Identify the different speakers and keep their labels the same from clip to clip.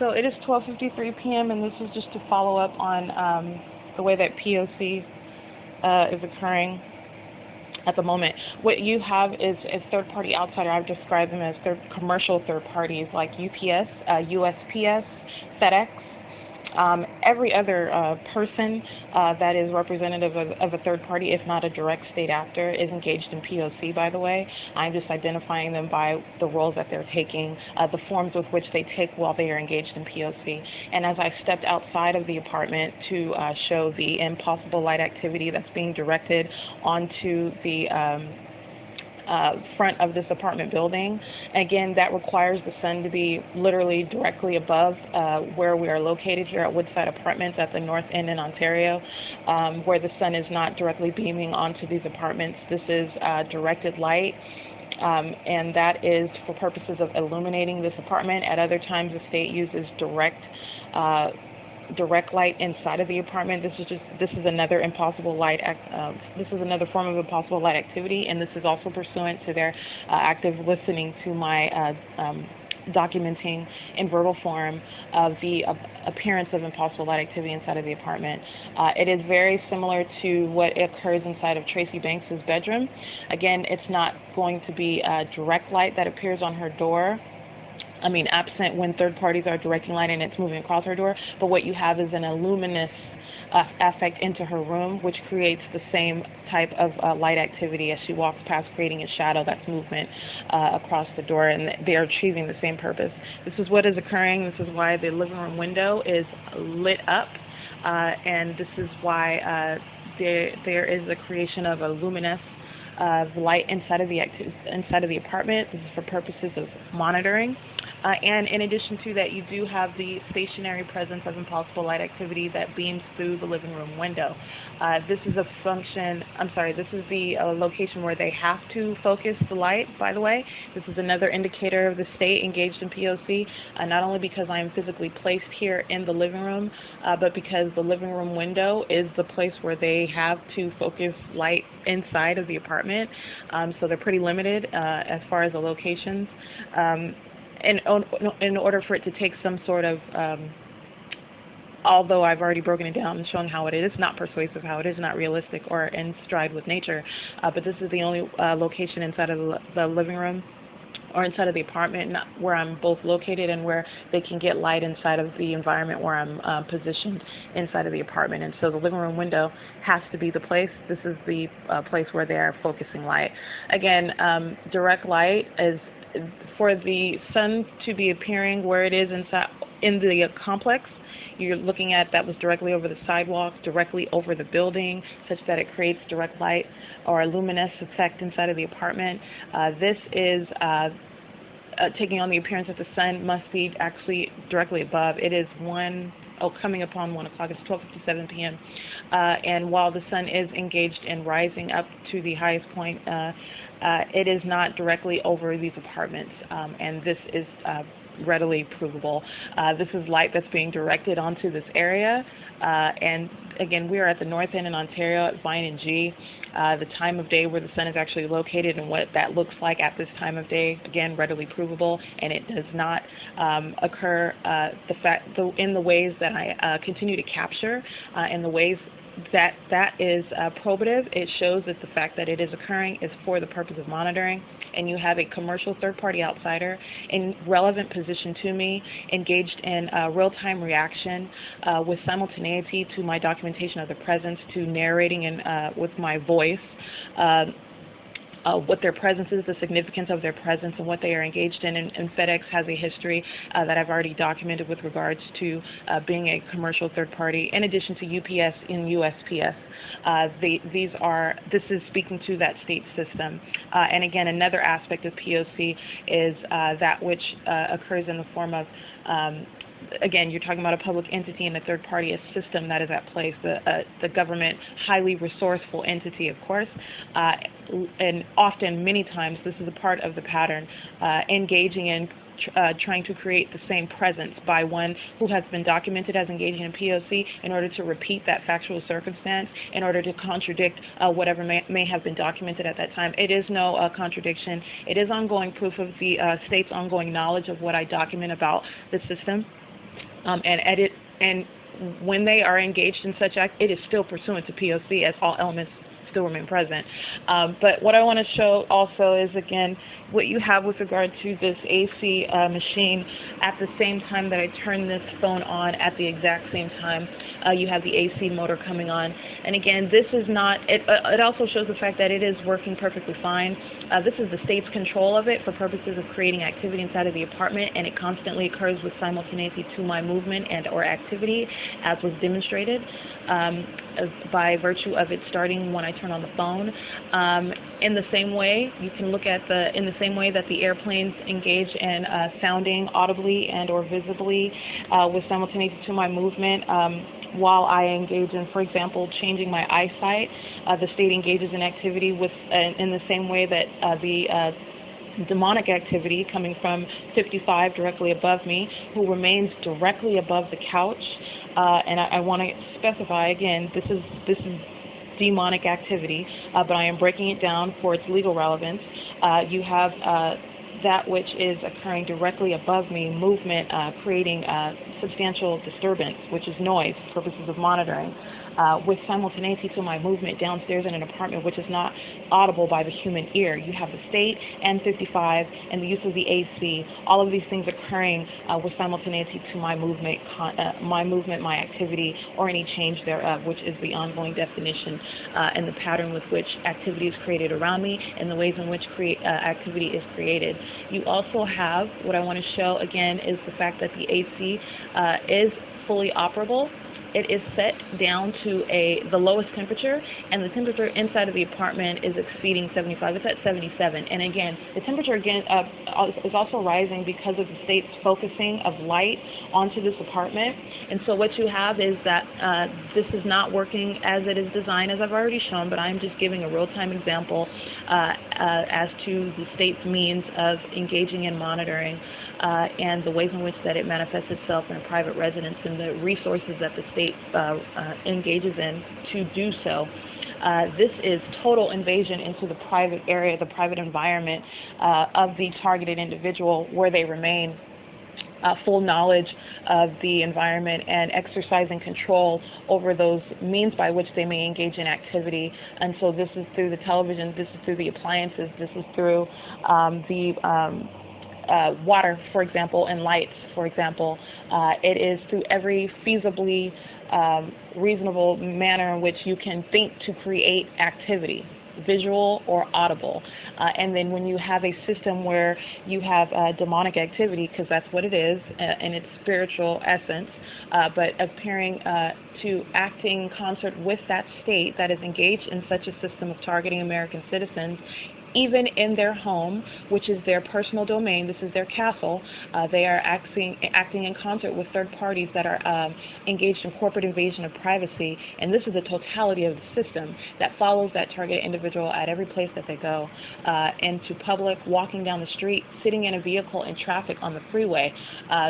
Speaker 1: So it is 12:53 p.m. and this is just to follow up on the way that P.O.C. is occurring at the moment. What you have is a third-party outsider. I've described them as commercial third parties like UPS, U.S.P.S, FedEx. Every other person that is representative of a third party, if not a direct state actor, is engaged in P.O.C, by the way. I'm just identifying them by the roles that they're taking, the forms with which they take while they are engaged in P.O.C. And as I stepped outside of the apartment to show the impossible light activity that's being directed onto the front of this apartment building. Again, that requires the sun to be literally directly above where we are located here at Woodside Apartments at the North End in Ontario, where the sun is not directly beaming onto these apartments. This is directed light. And that is for purposes of illuminating this apartment. At other times, the state uses direct light inside of the apartment. This is another impossible light. This is another form of impossible light activity, and this is also pursuant to their active listening to my documenting in verbal form of the appearance of impossible light activity inside of the apartment. It is very similar to what occurs inside of TRACEE Banks's bedroom. Again, it's not going to be direct light that appears on her door. Absent when third parties are directing light and it's moving across her door, but what you have is an illuminous effect into her room, which creates the same type of light activity as she walks past, creating a shadow that's movement across the door, and they are achieving the same purpose. This is what is occurring. This is why the living room window is lit up, and this is why there is a creation of a luminous light inside of the apartment. This is for purposes of monitoring. And in addition to that, you do have the stationary presence of impossible light activity that beams through the living room window. This is the location where they have to focus the light, by the way. This is another indicator of the state engaged in P.O.C., not only because I am physically placed here in the living room, but because the living room window is the place where they have to focus light inside of the apartment. So they're pretty limited as far as the locations. In order for it to take some sort of, although I've already broken it down and shown how it is not persuasive, how it is not realistic or in stride with nature, but this is the only location inside of the living room or inside of the apartment where I'm both located and where they can get light inside of the environment where I'm positioned inside of the apartment. And so the living room window has to be the place. This is the place where they are focusing light. Again, direct light is for the sun to be appearing where it is inside in the complex. You're looking at that was directly over the sidewalk, directly over the building, such that it creates direct light or a luminous effect inside of the apartment. This is taking on the appearance that the sun must be actually directly above. It is coming upon 1 o'clock. It's 12:57 p.m. And while the sun is engaged in rising up to the highest point, it is not directly over these apartments, and this is readily provable. This is light that's being directed onto this area, and again, we are at the North End in Ontario at Vine and G. The time of day where the sun is actually located and what that looks like at this time of day, again, readily provable, and it does not occur in the ways that I continue to capture, in the ways that is probative. It shows that the fact that it is occurring is for the purpose of monitoring, and you have a commercial third-party outsider in relevant position to me, engaged in real-time reaction with simultaneity to my documentation of the presence, to narrating with my voice what their presence is, the significance of their presence, and what they are engaged in. And FedEx has a history that I've already documented with regards to being a commercial third party, in addition to UPS and USPS. This is speaking to that state system. And again, another aspect of P.O.C. is that which occurs in the form of again, you're talking about a public entity and a third party, a system that is at place, the government, highly resourceful entity, of course, and often, many times, this is a part of the pattern, engaging in trying to create the same presence by one who has been documented as engaging in P.O.C. in order to repeat that factual circumstance, in order to contradict whatever may have been documented at that time. It is no contradiction. It is ongoing proof of the state's ongoing knowledge of what I document about the system. And when they are engaged in such act, it is still pursuant to P.O.C. as all elements still remain present. But what I want to show also is, again, what you have with regard to this AC machine. At the same time that I turn this phone on, at the exact same time, you have the AC motor coming on. And again, this is not, it also shows the fact that it is working perfectly fine. This is the state's control of it for purposes of creating activity inside of the apartment, and it constantly occurs with simultaneity to my movement and or activity, as was demonstrated by virtue of it starting when I turn on the phone. In the same way, you can look at in the same way that the airplanes engage in sounding audibly and or visibly with simultaneity to my movement, while I engage in, for example, changing my eyesight, the state engages in activity with in the same way that the demonic activity coming from 55 directly above me, who remains directly above the couch. And I want to specify again, this is demonic activity, but I am breaking it down for its legal relevance. You have that which is occurring directly above me, movement, creating substantial disturbance, which is noise for purposes of monitoring, with simultaneity to my movement downstairs in an apartment which is not audible by the human ear. You have the state and 55 and the use of the AC, all of these things occurring with simultaneity to my movement, my activity, or any change thereof, which is the ongoing definition and the pattern with which activity is created around me and the ways in which activity is created. You also have, what I want to show again is the fact that the AC is fully operable. It is set down to the lowest temperature, and the temperature inside of the apartment is exceeding 75. It's at 77. And again, the temperature again is also rising because of the state's focusing of light onto this apartment. And so what you have is that this is not working as it is designed, as I've already shown, but I'm just giving a real-time example as to the state's means of engaging in monitoring and the ways in which that it manifests itself in a private residence and the resources that the state engages in to do so. This is total invasion into the private area, the private environment of the targeted individual, where they remain full knowledge of the environment and exercising control over those means by which they may engage in activity. And so this is through the television, this is through the appliances, this is through water, for example, and lights, for example. It is through every feasibly reasonable manner in which you can think to create activity, visual or audible. And then when you have a system where you have demonic activity, because that's what it is in its spiritual essence, but appearing to acting in concert with that state that is engaged in such a system of targeting American citizens, even in their home, which is their personal domain, this is their castle, they are acting in concert with third parties that are engaged in corporate invasion of privacy, and this is the totality of the system that follows that targeted individual at every place that they go, into public, walking down the street, sitting in a vehicle in traffic on the freeway,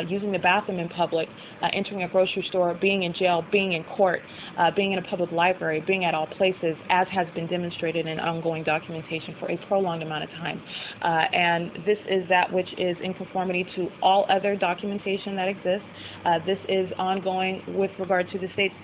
Speaker 1: using the bathroom in public, entering a grocery store, being in jail, being in court, being in a public library, being at all places, as has been demonstrated in ongoing documentation for a prolonged amount of time. And this is that which is in conformity to all other documentation that exists. This is ongoing with regard to the state's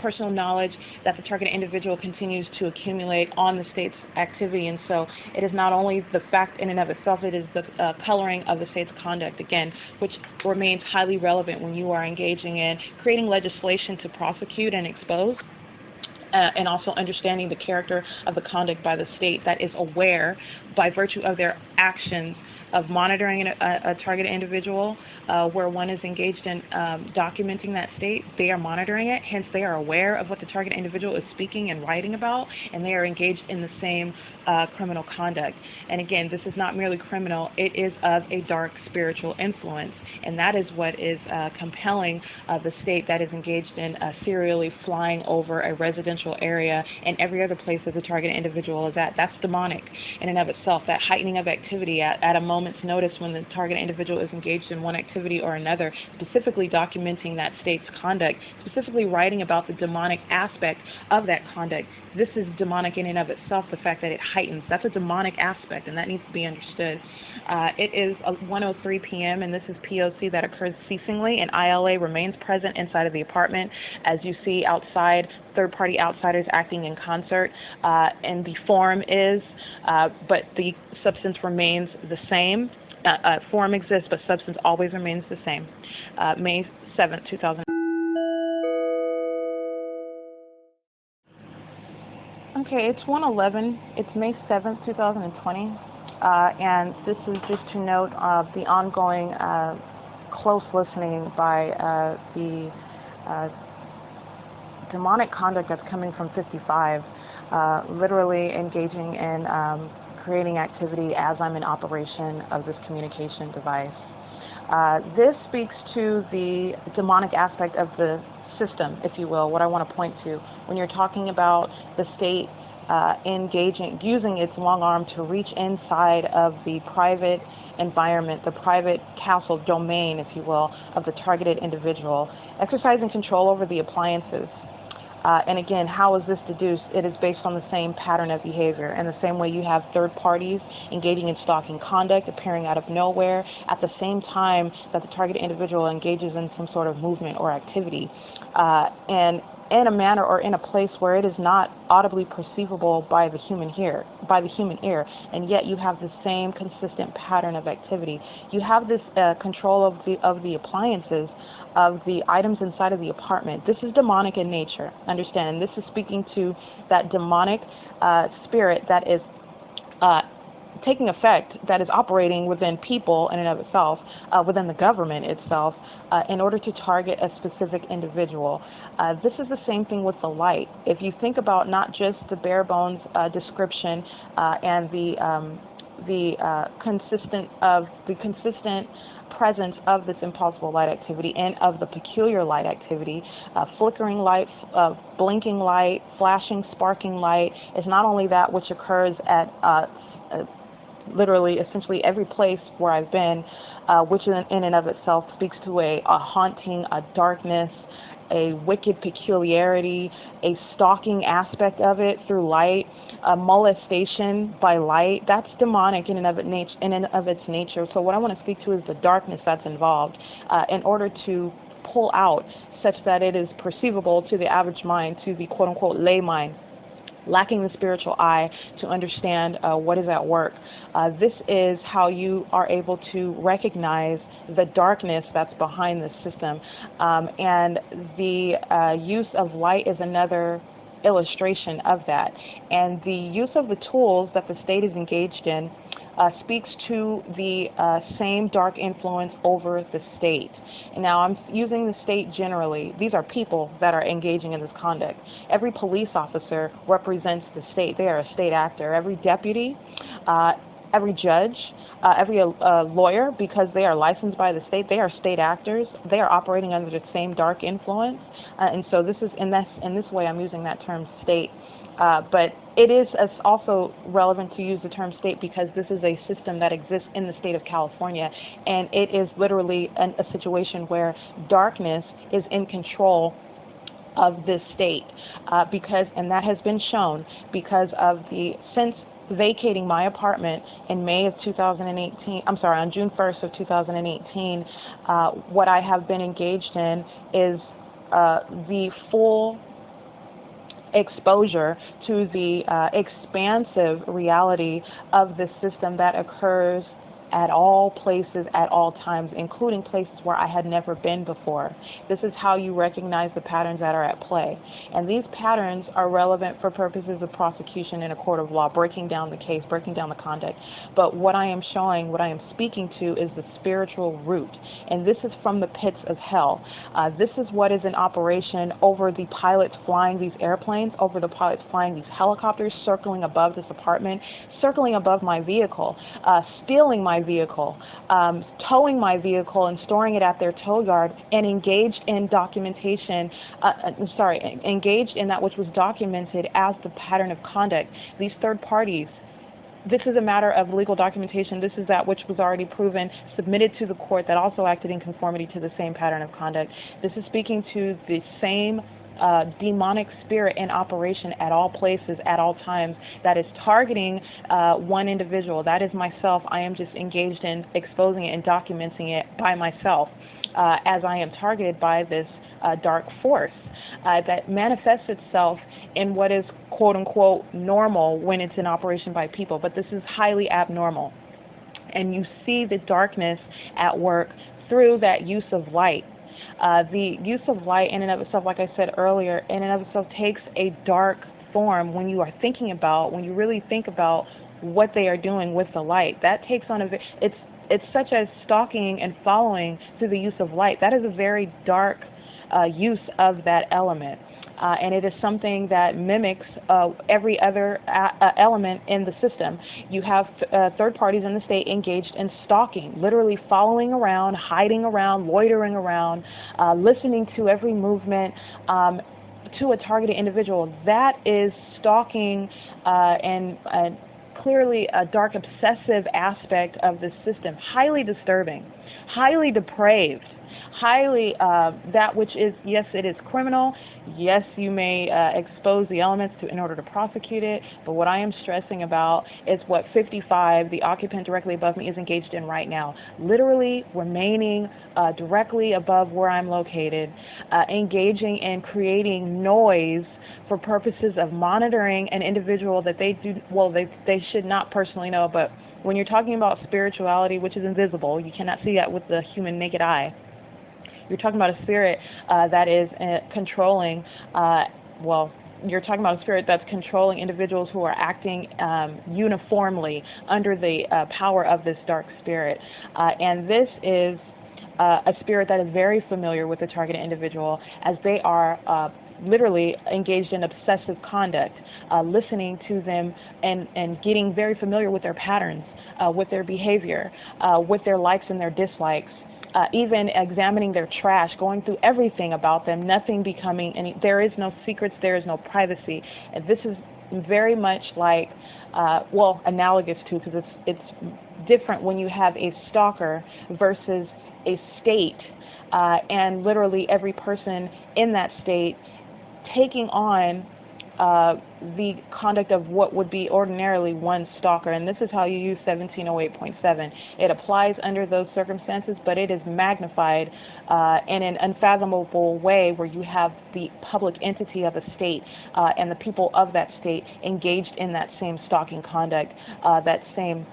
Speaker 1: personal knowledge that the targeted individual continues to accumulate on the state's activity. And so it is not only the fact in and of itself, it is the coloring of the state's conduct, again, which remains highly relevant when you are engaging in creating legislation to prosecute and expose. And also understanding the character of the conduct by the state that is aware, by virtue of their actions, of monitoring a targeted individual, where one is engaged in documenting that state. They are monitoring it, hence they are aware of what the target individual is speaking and writing about, and they are engaged in the same criminal conduct. And again, this is not merely criminal, it is of a dark spiritual influence, and that is what is compelling the state that is engaged in serially flying over a residential area and every other place that the target individual is at. That's demonic in and of itself, that heightening of activity at a moment moment's notice when the target individual is engaged in one activity or another, specifically documenting that state's conduct, specifically writing about the demonic aspect of that conduct. This is demonic in and of itself, the fact that it heightens. That's a demonic aspect, and that needs to be understood. It is 1:03 p.m., and this is P.O.C. that occurs ceasingly, and ILA remains present inside of the apartment. As you see outside, third-party outsiders acting in concert, and the form is, but the substance remains the same. Form exists, but substance always remains the same. May 7th, 2000. Okay, it's 1:11. It's May 7th, 2020, and this is just to note the ongoing close listening by the demonic conduct that's coming from 55, literally engaging in creating activity as I'm in operation of this communication device. This speaks to the demonic aspect of the system, if you will, what I want to point to. When you're talking about the state using its long arm to reach inside of the private environment, the private castle domain, if you will, of the targeted individual, exercising control over the appliances. And again, how is this deduced? It is based on the same pattern of behavior. In the same way you have third parties engaging in stalking conduct, appearing out of nowhere, at the same time that the targeted individual engages in some sort of movement or activity, and in a manner or in a place where it is not audibly perceivable by the human ear, and yet you have the same consistent pattern of activity. You have this control of the appliances, of the items inside of the apartment. This is demonic in nature, understand? This is speaking to that demonic spirit that is taking effect, that is operating within people in and of itself, within the government itself, in order to target a specific individual. This is the same thing with the light. If you think about not just the bare bones description and the consistent presence of this impossible light activity and of the peculiar light activity, flickering light, blinking light, flashing, sparking light, is not only that which occurs at literally, essentially every place where I've been, which in and of itself speaks to a haunting, a darkness, a wicked peculiarity, a stalking aspect of it through light, a molestation by light. That's demonic in and of its nature. So what I want to speak to is the darkness that's involved in order to pull out such that it is perceivable to the average mind, to the quote-unquote lay mind, lacking the spiritual eye to understand what is at work. This is how you are able to recognize the darkness that's behind this system. And the use of light is another illustration of that. And the use of the tools that the state is engaged in speaks to the same dark influence over the state. And now I'm using the state generally. These are people that are engaging in this conduct. Every police officer represents the state. They are a state actor. Every deputy, every judge, every lawyer, because they are licensed by the state, they are state actors. They are operating under the same dark influence. And so this is in this way I'm using that term state. But it is also relevant to use the term state because this is a system that exists in the state of California, and it is literally a situation where darkness is in control of this state, and that has been shown because of since vacating my apartment in May of 2018, on June 1st of 2018, what I have been engaged in is the full exposure to the expansive reality of the system that occurs at all places, at all times, including places where I had never been before. This is how you recognize the patterns that are at play. And these patterns are relevant for purposes of prosecution in a court of law, breaking down the case, breaking down the conduct. But what I am showing, what I am speaking to is the spiritual root. And this is from the pits of hell. This is what is in operation over the pilots flying these airplanes, over the pilots flying these helicopters, circling above this apartment, circling above my vehicle, stealing my vehicle, towing my vehicle and storing it at their tow yard, and engaged in documentation, engaged in that which was documented as the pattern of conduct. These third parties this is a matter of legal documentation. This is that which was already proven, submitted to the court, that also acted in conformity to the same pattern of conduct. This is speaking to the same demonic spirit in operation at all places, at all times, that is targeting one individual. That is myself. I am just engaged in exposing it and documenting it by myself as I am targeted by this dark force that manifests itself in what is quote-unquote normal when it's in operation by people, but this is highly abnormal. And you see the darkness at work through that use of light. The use of light in and of itself, like I said earlier, in and of itself takes a dark form when you are thinking about, when you really think about what they are doing with the light. That takes on it's such as stalking and following through the use of light. That is a very dark use of that element. And it is something that mimics every other element in the system. You have third parties in the state engaged in stalking, literally following around, hiding around, loitering around, listening to every movement to a targeted individual. That is stalking and clearly a dark obsessive aspect of this system. Highly disturbing, highly depraved. Highly, that which is, yes, it is criminal. Yes, you may expose the elements in order to prosecute it. But what I am stressing about is what 55, the occupant directly above me, is engaged in right now. Literally remaining directly above where I'm located, engaging in creating noise for purposes of monitoring an individual that they do, well, they should not personally know. But when you're talking about spirituality, which is invisible, you cannot see that with the human naked eye. You're talking about a spirit that is controlling, you're talking about a spirit that's controlling individuals who are acting uniformly under the power of this dark spirit. And this is a spirit that is very familiar with the targeted individual, as they are literally engaged in obsessive conduct, listening to them and getting very familiar with their patterns, with their behavior, with their likes and their dislikes. Even examining their trash, going through everything about them, nothing becoming any, there is no secrets, there is no privacy. And this is very much like, analogous to, because it's different when you have a stalker versus a state, and literally every person in that state taking on the conduct of what would be ordinarily one stalker. And this is how you use 1708.7. It applies under those circumstances, but it is magnified in an unfathomable way, where you have the public entity of a state and the people of that state engaged in that same stalking conduct, that same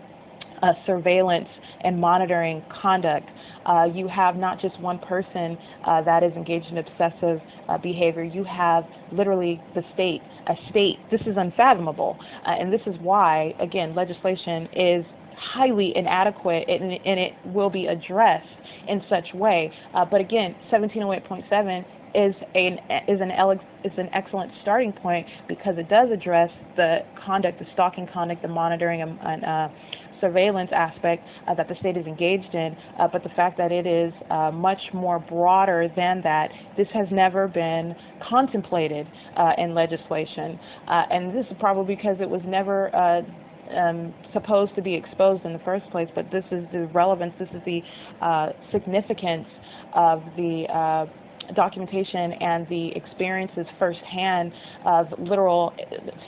Speaker 1: surveillance and monitoring conduct. You have not just one person that is engaged in obsessive behavior. You have literally the state, a state. This is unfathomable. And this is why, again, legislation is highly inadequate, and it will be addressed in such way. But again, 1708.7 is an excellent starting point, because it does address the conduct, the stalking conduct, the monitoring and surveillance aspect that the state is engaged in, but the fact that it is much more broader than that. This has never been contemplated in legislation, and this is probably because it was never supposed to be exposed in the first place. But this is the relevance, this is the significance of the documentation and the experiences firsthand of literal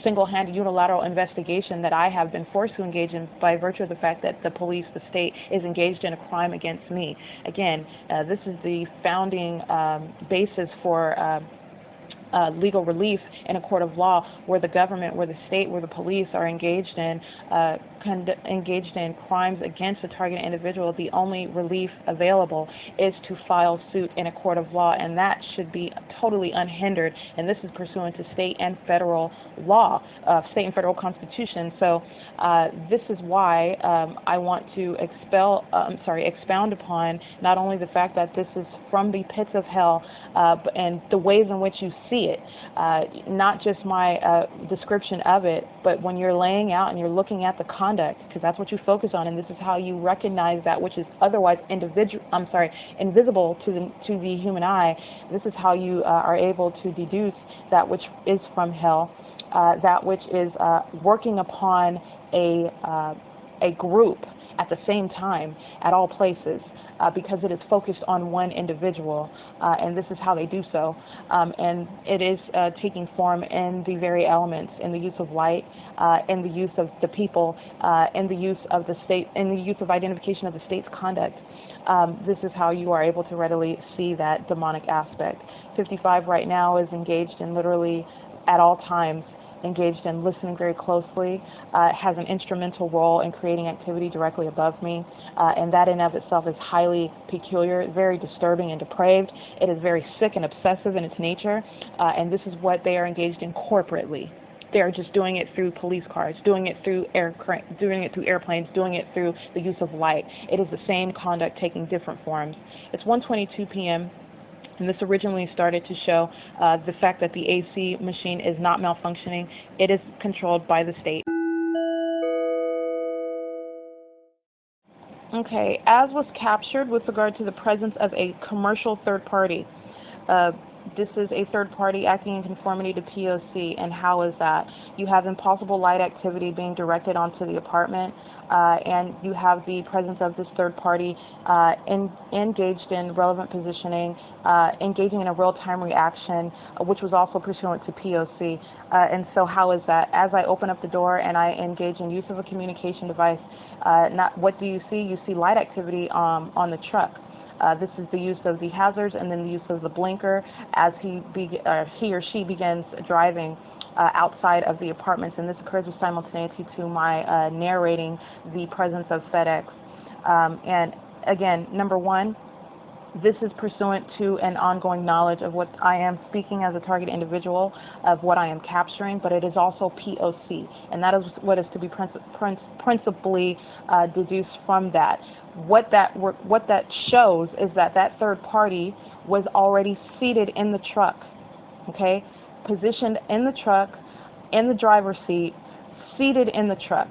Speaker 1: single-handed unilateral investigation that I have been forced to engage in by virtue of the fact that the police, the state, is engaged in a crime against me. Again, this is the founding basis for legal relief in a court of law, where the government, where the state, where the police are engaged in crimes against a targeted individual. The only relief available is to file suit in a court of law, and that should be totally unhindered. And this is pursuant to state and federal law, state and federal constitution. So this is why I want to expound upon not only the fact that this is from the pits of hell, and the ways in which you see it, not just my description of it, but when you're laying out and you're looking at the conduct, because that's what you focus on, and this is how you recognize that which is otherwise invisible to the human eye. This is how you are able to deduce that which is from hell, that which is working upon a group at the same time at all places, because it is focused on one individual, and this is how they do so. And it is taking form in the very elements, in the use of light, in the use of the people, in the use of the state, in the use of identification of the state's conduct. This is how you are able to readily see that demonic aspect. 55 right now is engaged in literally at all times, engaged in listening very closely, has an instrumental role in creating activity directly above me, and that in of itself is highly peculiar, very disturbing and depraved. It is very sick and obsessive in its nature, and this is what they are engaged in corporately. They are just doing it through police cars, doing it through airplanes, doing it through the use of light. It is the same conduct taking different forms. It's 1:22 p.m. And this originally started to show the fact that the AC machine is not malfunctioning. It is controlled by the state. Okay, as was captured with regard to the presence of a commercial third party. This is a third party acting in conformity to P.O.C. And how is that? You have impossible light activity being directed onto the apartment, and you have the presence of this third party engaged in relevant positioning, engaging in a real-time reaction, which was also pursuant to P.O.C. And so how is that? As I open up the door and I engage in use of a communication device, what do you see? You see light activity on the truck. This is the use of the hazards and then the use of the blinker as he or she begins driving outside of the apartments, and this occurs with simultaneity to my narrating the presence of FedEx. And again, number one, this is pursuant to an ongoing knowledge of what I am speaking as a target individual, of what I am capturing, but it is also P.O.C., and that is what is to be principally deduced from that. What that shows is that that third party was already seated in the truck, okay, positioned in the truck, in the driver's seat, seated in the truck.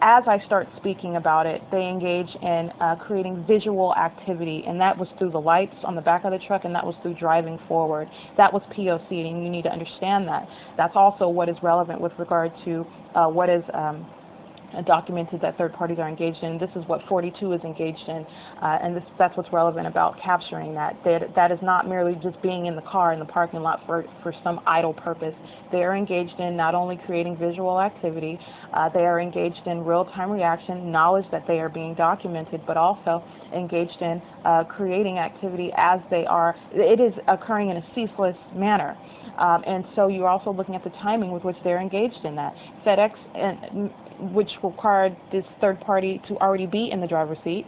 Speaker 1: As I start speaking about it, they engage in creating visual activity, and that was through the lights on the back of the truck, and that was through driving forward. That was P.O.C., and you need to understand that. That's also what is relevant with regard to what is documented that third parties are engaged in. This is what 42 is engaged in, and that's what's relevant about capturing that. That is not merely just being in the car in the parking lot for some idle purpose. They are engaged in not only creating visual activity, they are engaged in real-time reaction, knowledge that they are being documented, but also engaged in creating activity as they are. It is occurring in a ceaseless manner. And so you're also looking at the timing with which they're engaged in that. FedEx, which required this third party to already be in the driver's seat,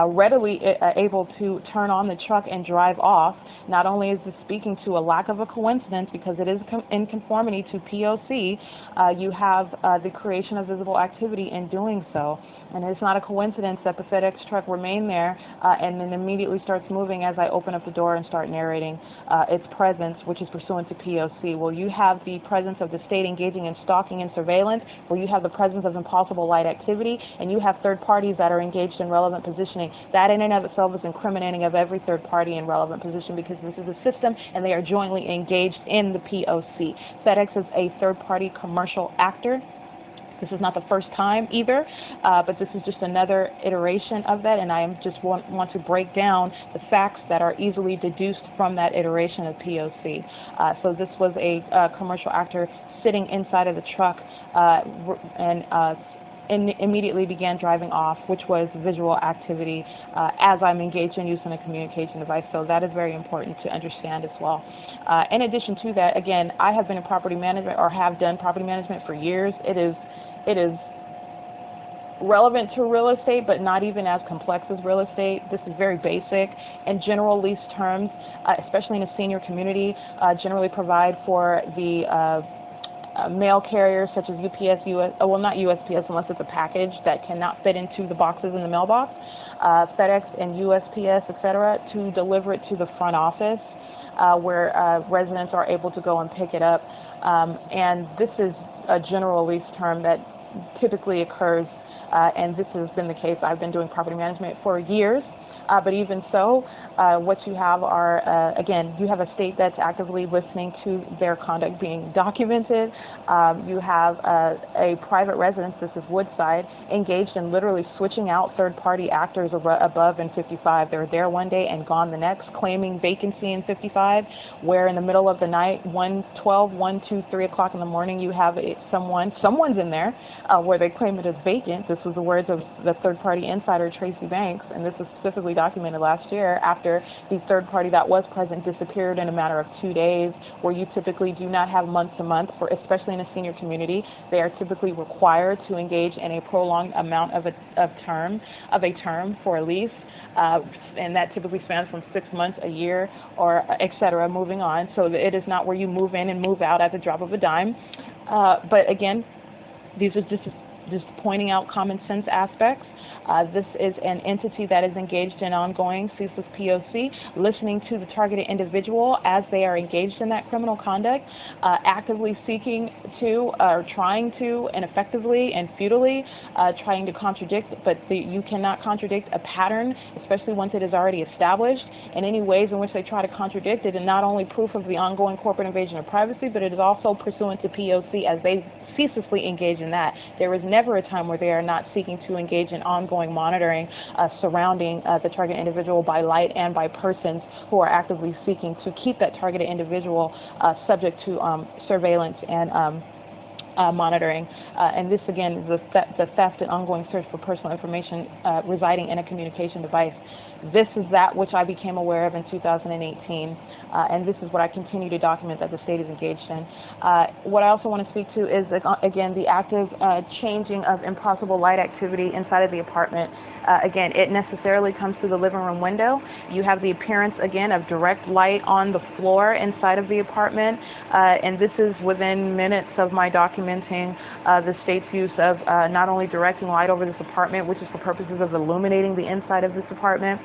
Speaker 1: readily able to turn on the truck and drive off. Not only is this speaking to a lack of a coincidence, because it is in conformity to P.O.C., you have the creation of visible activity in doing so. And it's not a coincidence that the FedEx truck remained there and then immediately starts moving as I open up the door and start narrating its presence, which is pursuant to P.O.C. Well, you have the presence of the state engaging in stalking and surveillance, where you have the presence of impossible light activity, and you have third parties that are engaged in relevant positioning. That in and of itself is incriminating of every third party in relevant position, because this is a system and they are jointly engaged in the P.O.C. FedEx is a third-party commercial actor. This is not the first time either, but this is just another iteration of that, and I just want to break down the facts that are easily deduced from that iteration of P.O.C. So this was a commercial actor sitting inside of the truck and immediately began driving off, which was visual activity as I'm engaged in using a communication device. So that is very important to understand as well. In addition to that, again, I have been in property management, or have done property management for years. It is relevant to real estate, but not even as complex as real estate. This is very basic. In general lease terms, especially in a senior community, generally provide for the mail carriers such as UPS, well, not USPS unless it's a package that cannot fit into the boxes in the mailbox, FedEx and USPS, etc., to deliver it to the front office where residents are able to go and pick it up. And this is a general lease term that typically occurs, and this has been the case. I've been doing property management for years, but even so, What you have are, again, you have a state that's actively listening to their conduct being documented. You have a private residence, this is Woodside, engaged in literally switching out third-party actors above in 55. They're there one day and gone the next, claiming vacancy in 55, where in the middle of the night, 1, 2, 3 o'clock in the morning, you have someone's in there where they claim it is vacant. This was the words of the third-party insider, TRACEE, and this was specifically documented last year after the third party that was present disappeared in a matter of 2 days, where you typically do not have month to month, for especially in a senior community. They are typically required to engage in a prolonged amount of a term for a lease. And that typically spans from 6 months, a year, or et cetera, moving on. So it is not where you move in and move out at the drop of a dime. But again, these are just pointing out common sense aspects. This is an entity that is engaged in ongoing ceaseless P.O.C, listening to the targeted individual as they are engaged in that criminal conduct, actively seeking to, or trying to, and effectively and futilely trying to contradict, but you cannot contradict a pattern, especially once it is already established, in any ways in which they try to contradict it, and not only proof of the ongoing corporate invasion of privacy, but it is also pursuant to P.O.C as they ceaselessly engage in that. There is never a time where they are not seeking to engage in ongoing monitoring surrounding the target individual by light and by persons who are actively seeking to keep that targeted individual subject to surveillance and monitoring. And this, again, is the theft and ongoing search for personal information residing in a communication device. This is that which I became aware of in 2018, and this is what I continue to document that the state is engaged in. What I also want to speak to is, again, the active changing of impossible light activity inside of the apartment. Again, it necessarily comes through the living room window. You have the appearance, again, of direct light on the floor inside of the apartment, and this is within minutes of my documenting the state's use of not only directing light over this apartment, which is for purposes of illuminating the inside of this apartment,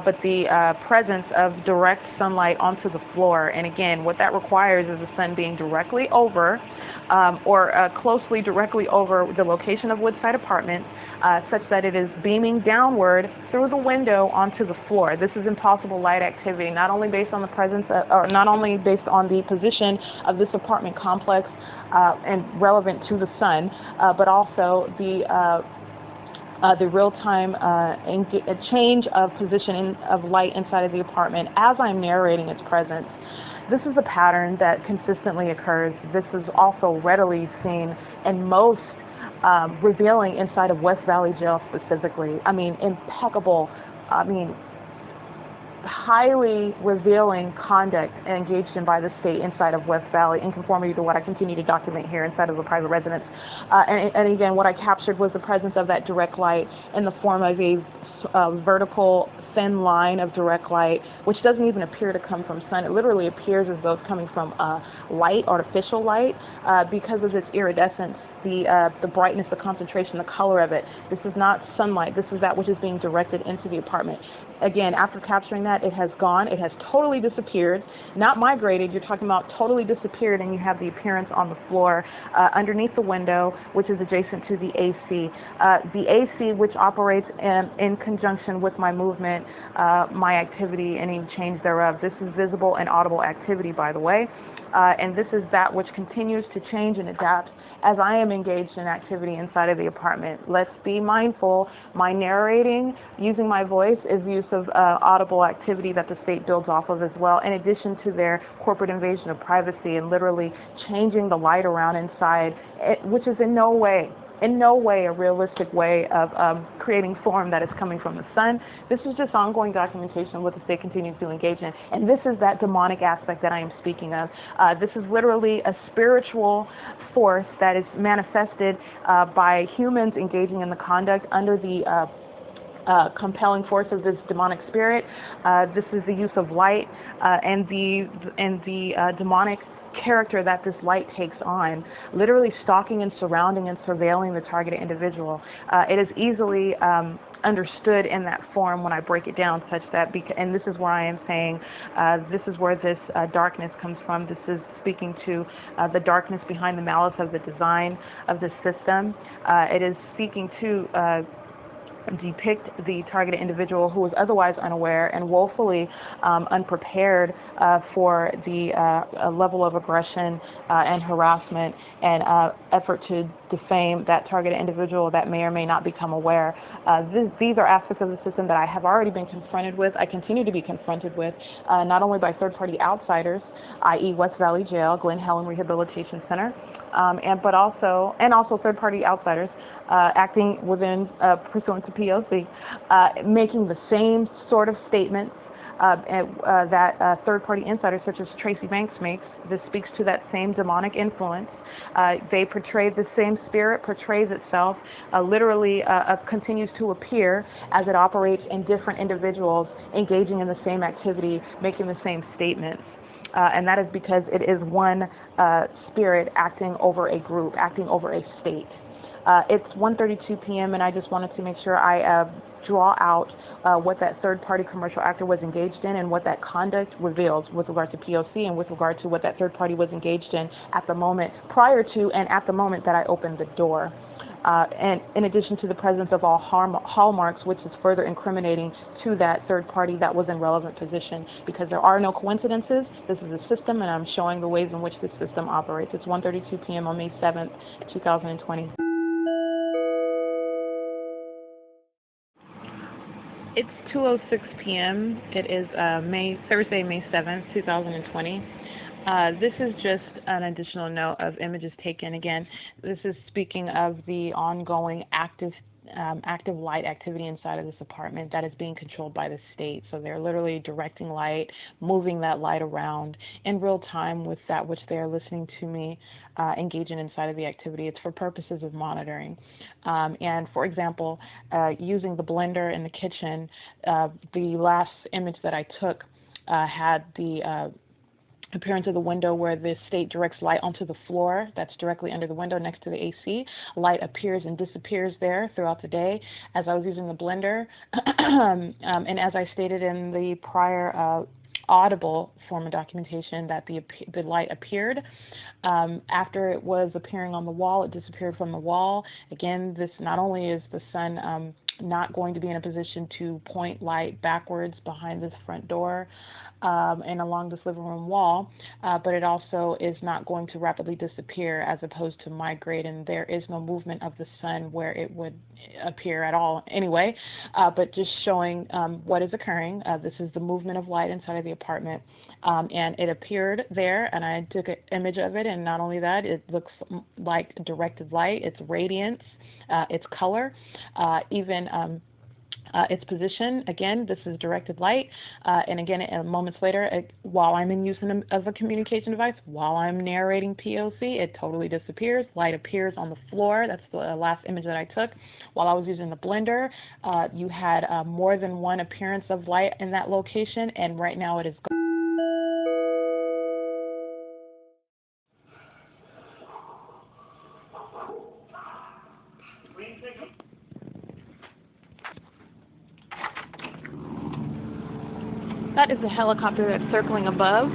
Speaker 1: but the presence of direct sunlight onto the floor. And again, what that requires is the sun being directly over or closely directly over the location of Woodside Apartments, such that it is beaming downward through the window onto the floor. This is impossible light activity, not only based on the presence or not only based on the position of this apartment complex and relevant to the sun, but also the real-time change of position of light inside of the apartment as I'm narrating its presence. This is a pattern that consistently occurs. This is also readily seen and most revealing inside of West Valley Jail specifically. I mean, impeccable, highly revealing conduct engaged in by the state inside of West Valley in conformity to what I continue to document here inside of a private residence. And again, what I captured was the presence of that direct light in the form of a vertical thin line of direct light, which doesn't even appear to come from sun. It literally appears as though it's coming from light, artificial light, because of its iridescence, the brightness, the concentration, the color of it. This is not sunlight. This is that which is being directed into the apartment. Again, after capturing that, it has gone. It has totally disappeared. Not migrated. You're talking about totally disappeared, and you have the appearance on the floor underneath the window, which is adjacent to the AC. The AC, which operates in conjunction with my movement, my activity, any change thereof. This is visible and audible activity, by the way. And this is that which continues to change and adapt as I am engaged in activity inside of the apartment. Let's be mindful. My narrating, using my voice, is use of audible activity that the state builds off of as well, in addition to their corporate invasion of privacy and literally changing the light around inside, which is in no way a realistic way of creating form that is coming from the sun. This is just ongoing documentation of what the state continues to engage in. And this is that demonic aspect that I am speaking of. This is literally a spiritual force that is manifested by humans engaging in the conduct under the compelling force of this demonic spirit. This is the use of light and the demonic character that this light takes on, literally stalking and surrounding and surveilling the targeted individual. It is easily understood in that form when I break it down, such that, and this is where I am saying, this is where this darkness comes from. This is speaking to the darkness behind the malice of the design of the system. It is speaking to depict the targeted individual who was otherwise unaware and woefully unprepared for the level of aggression and harassment and effort to defame that targeted individual that may or may not become aware. These are aspects of the system that I have already been confronted with. I continue to be confronted with, not only by third-party outsiders, i.e. West Valley Jail, Glen Helen Rehabilitation Center, but also third-party outsiders acting within pursuant to P.O.C, making the same sort of statements that third-party insiders such as TRACEE Banks makes. This speaks to that same demonic influence. They portray the same spirit, portrays itself, literally continues to appear as it operates in different individuals engaging in the same activity, making the same statements. And that is because it is one spirit acting over a group, acting over a state. It's 1:32 p.m. and I just wanted to make sure I draw out what that third-party commercial actor was engaged in and what that conduct reveals with regard to P.O.C. and with regard to what that third party was engaged in at the moment, prior to and at the moment that I opened the door. And in addition to the presence of all hallmarks, which is further incriminating to that third party that was in relevant position, because there are no coincidences. This is a system, and I'm showing the ways in which this system operates. It's 1:32 p.m. on May 7th, 2020. It's 2:06 p.m. It is Thursday, May 7th, 2020. This is just an additional note of images taken. Again, this is speaking of the ongoing active light activity inside of this apartment that is being controlled by the state. So they're literally directing light, moving that light around in real time with that which they are listening to me engaging inside of the activity. It's for purposes of monitoring. And for example, using the blender in the kitchen, the last image that I took had the appearance of the window where the state directs light onto the floor that's directly under the window next to the AC. Light appears and disappears there throughout the day as I was using the blender. And as I stated in the prior audible form of documentation, that the light appeared. After it was appearing on the wall, it disappeared from the wall. Again, this not only is the sun not going to be in a position to point light backwards behind this front door, and along this living room wall, but it also is not going to rapidly disappear as opposed to migrate, and there is no movement of the sun where it would appear at all anyway, but just showing what is occurring. This is the movement of light inside of the apartment, and it appeared there, and I took an image of it, and not only that, it looks like directed light, its radiance, its color, even its position. Again, this is directed light, and again, moments later, while I'm in use of a communication device, while I'm narrating P.O.C., it totally disappears. Light appears on the floor. That's the last image that I took. While I was using the blender, you had more than one appearance of light in that location, and right now it is gone. That is the helicopter that's circling above.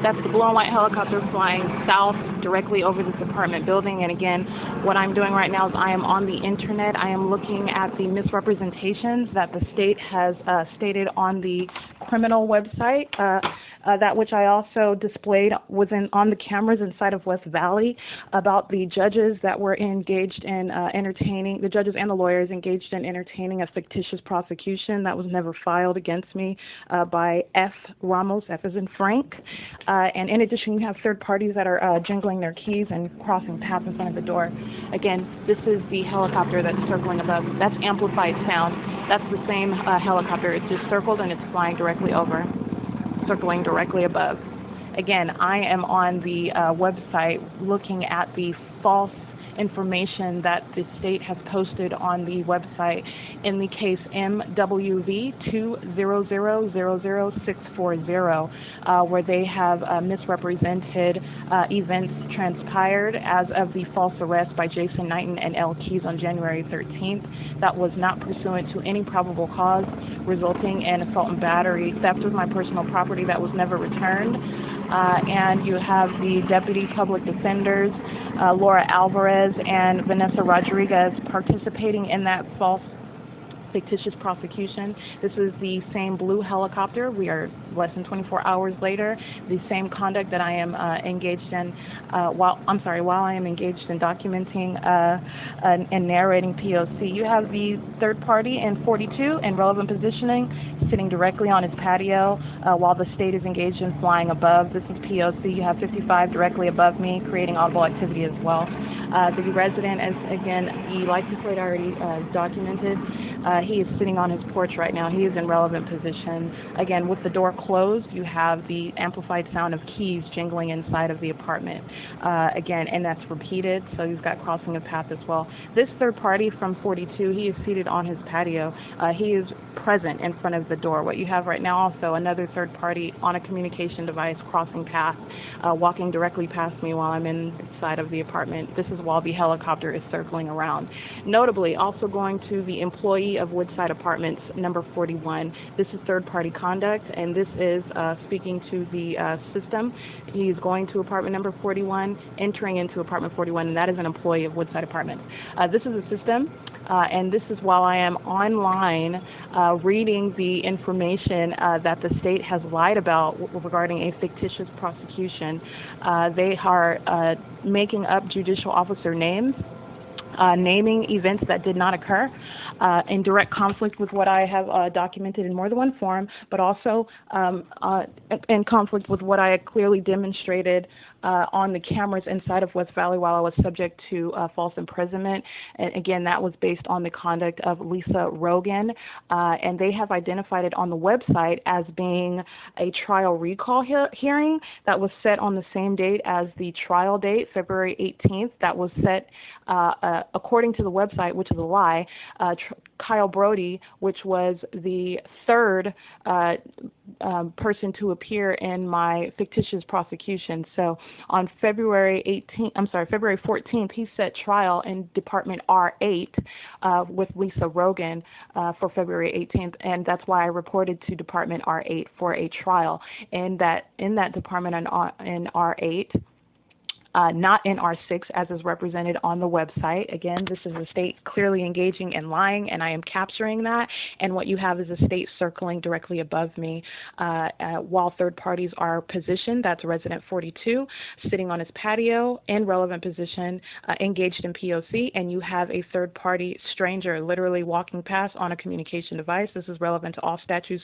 Speaker 1: That's the blue and white helicopter flying south directly over this apartment building. And again, what I'm doing right now is I am on the internet. I am looking at the misrepresentations that the state has stated on the criminal website, that which I also displayed on the cameras inside of West Valley about the judges that were engaged in entertaining, the judges and the lawyers engaged in entertaining a fictitious prosecution that was never filed against me by F. Ramos, F as in Frank. And in addition, you have third parties that are jingling their keys and crossing paths in front of the door. Again, this is the helicopter that's circling above. That's amplified sound. That's the same helicopter. It's just circled and it's flying directly over, circling directly above. Again, I am on the website looking at the false information that the state has posted on the website in the case MWV 2000640, where they have misrepresented events transpired as of the false arrest by Jason Knighton and L. Keys on January 13th. That was not pursuant to any probable cause, resulting in assault and battery, theft of my personal property that was never returned. And you have the deputy public defenders Laura Alvarez and Vanessa Rodriguez participating in that false fictitious prosecution. This is the same blue helicopter. We are less than 24 hours later. The same conduct that I am engaged in while I am engaged in documenting and narrating P.O.C. You have the third party in 42 in relevant positioning, sitting directly on his patio while the state is engaged in flying above. This is P.O.C. You have 55 directly above me, creating audible activity as well. The resident, as again, the license plate already documented, he is sitting on his porch right now. He is in relevant position. Again, with the door closed, you have the amplified sound of keys jingling inside of the apartment. Again, and that's repeated, so you've got crossing of path as well. This third party from 42, he is seated on his patio. He is present in front of the door. What you have right now also, another third party on a communication device crossing path, walking directly past me while I'm inside of the apartment. This is while the helicopter is circling around. Notably, also going to the employee of Woodside Apartments, number 41. This is third-party conduct, and this is speaking to the system. He's going to apartment number 41, entering into apartment 41, and that is an employee of Woodside Apartments. This is a system, and this is while I am online reading the information that the state has lied about regarding a fictitious prosecution. They are making up judicial officer names, naming events that did not occur, in direct conflict with what I have documented in more than one form, but also in conflict with what I had clearly demonstrated on the cameras inside of West Valley while I was subject to false imprisonment. And again, that was based on the conduct of Lisa Rogan, and they have identified it on the website as being a trial recall hearing that was set on the same date as the trial date, February 18th. That was set according to the website, which is a lie. Kyle Brody, which was the third person to appear in my fictitious prosecution. So on February 14th, he set trial in Department R8 with Lisa Rogan for February 18th, and that's why I reported to Department R8 for a trial. And that in that department in R8, not in R6 as is represented on the website. Again, this is the state clearly engaging in lying, and I am capturing that. And what you have is a state circling directly above me while third parties are positioned. That's resident 42 sitting on his patio in relevant position, engaged in POC, and you have a third party stranger literally walking past on a communication device. This is relevant to all statutes,